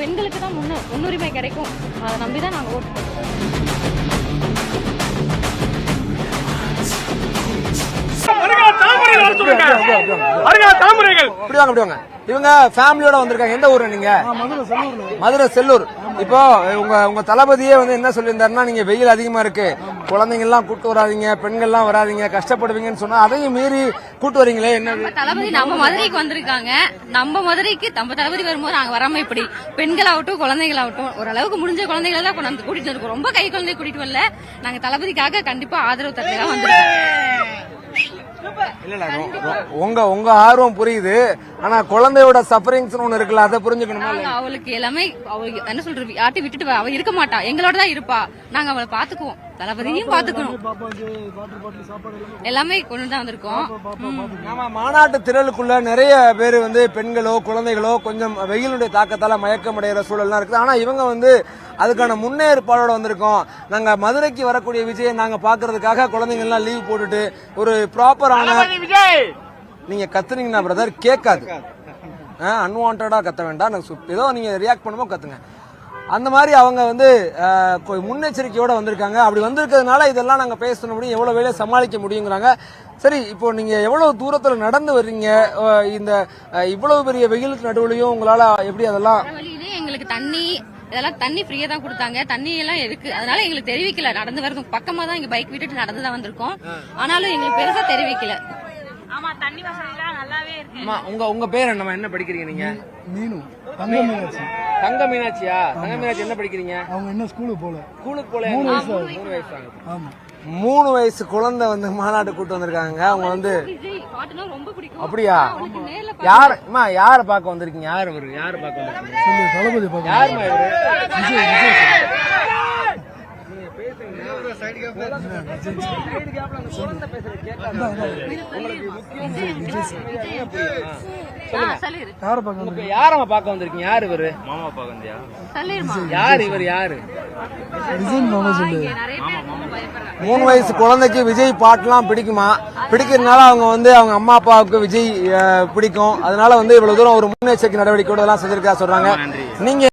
பெண்களுக்கு தான் முன்னுரிமை கிடைக்கும். அதை நம்பி தான் நாங்கள் ஓட்டு போடுவோம். இவங்க ஃபேமிலியோட வந்திருக்காங்க. எந்த ஊரு நீங்க? மதுரை செல்லூர். இப்போ உங்க தளபதியே வந்து என்ன சொல்லியிருந்தாருன்னா, நீங்க வெயில் அதிகமா இருக்கு, குழந்தைங்க எல்லாம் கூட்டு வராதீங்க, பெண்கள் எல்லாம் வராதீங்க, கஷ்டப்படுவீங்கன்னு சொன்னா அதையும் மீறி கூட்டு வரீங்களே என்ன? தளபதி நம்ம மதுரைக்கு வந்திருக்காங்க. நம்ம மதுரைக்கு நம்ம தளபதி வரும்போது நாங்க வராம இப்படி பெண்களாகட்டும் குழந்தைகளாகட்டும் ஓரளவுக்கு முடிஞ்ச குழந்தைகளை தான் கொண்டாந்து கூட்டிட்டு இருக்கோம். ரொம்ப கை குழந்தைய கூட்டிட்டு வரல. நாங்க தளபதிக்காக கண்டிப்பா ஆதரவு தரலாம் வந்திருக்கோம். உங்க ஆர்வம் புரியுது. ஆனா குழந்தையோட சஃபரிங்ஸ் ஒண்ணு இருக்குல்ல, அதை புரிஞ்சுக்கணுமா? அவளுக்கு எல்லாமே என்ன சொல்றது, யார்ட்டி விட்டுட்டு அவ இருக்க மாட்டா, எங்களோட தான் இருப்பா. நாங்க அவளை பாத்துக்குவோம், தளபதியும் பாத்துக்கணும். எல்லாமே கொண்டு தான் வந்திருக்கோம். நம்ம மாநாட்டு திரளுக்குள்ள நிறைய பேர் வந்து பெண்களோ குழந்தைகளோ கொஞ்சம் வெயிலுடைய தாக்கத்தால மயக்கமடைகிற சூழல்லாம் இருக்குது. ஆனா இவங்க வந்து அதுக்கான முன்னேற்பாடோட வந்திருக்கோம். நாங்க மதுரைக்கு வரக்கூடிய விஜயை நாங்க பாக்குறதுக்காக குழந்தைங்க எல்லாம் லீவ் போட்டுட்டு ஒரு ப்ராப்பரான நீங்க கத்துனீங்கன்னா பிரதர் கேட்காது. அன்வான்டா கத்த வேண்டாம், ஏதோ நீங்க ரியாக்ட் பண்ணுமோ கத்துங்க. அந்த மாதிரி அவங்க வந்து முன்னெச்சரிக்கையோட வந்திருக்காங்க. அப்படி வந்திருக்கிறதுனால இதெல்லாம் நாங்க பேச முடியும், எவ்வளவு வேலையை சமாளிக்க முடியுங்கிறாங்க. சரி, இப்போ நீங்க எவ்வளவு தூரத்துல நடந்து வர்றீங்க? இந்த இவ்வளவு பெரிய வெயிலுக்கு நடுவுலையும் உங்களால எப்படி அதெல்லாம்? எங்களுக்கு இதெல்லாம் தண்ணி ஃப்ரீயா தான் கொடுத்தாங்க. தண்ணி எல்லாம் இருக்கு, அதனால எங்களுக்கு தெரிவிக்கல. நடந்து வரது பக்கமா தான் இங்க பைக் விட்டுட்டு நடந்து தான் வந்திருக்கோம். ஆனாலும் எங்களுக்கு பெருசா தெரிவிக்கல. ஆமா, தண்ணி வசதிலாம் நல்லாவே இருக்கு. உங்க பேர் என்னமா? என்ன படிக்கிறீங்க நீங்க? மீனு. தங்க மீனாட்சி. தங்க மீனாட்சியா? தங்க மீனாட்சி என்ன படிக்கிறீங்க? அவங்க என்ன ஸ்கூலுக்கு போல. 3 வயசு ஆகுது. ஆமா, 3 வயசு குழந்தை வந்து மாநாடு கூட்டு வந்திருக்காங்க. அவங்க வந்து அப்படியா? யார பாக்க வந்திருக்கீங்க? யாரு பாக்க வந்திருக்கீங்க? தளபதி பாக்க. யாருமா இவரு? யாரமா பாக்க வந்திருக்கீங்க? யாரு இவரு? மாமா பாக்க வந்தியா? யாரு இவர்? யாரு? 3 வயசு குழந்தைக்கு விஜய் பாட்டுலாம் பிடிக்குமா? பிடிக்கிறதுனால அவங்க வந்து அவங்க அம்மா அப்பாவுக்கு விஜய் பிடிக்கும். அதனால வந்து இவ்வளவு தூரம் ஒரு முன்னெச்சரிக்கை நடவடிக்கையோட எல்லாம் செஞ்சிருக்கா சொல்றாங்க. நீங்க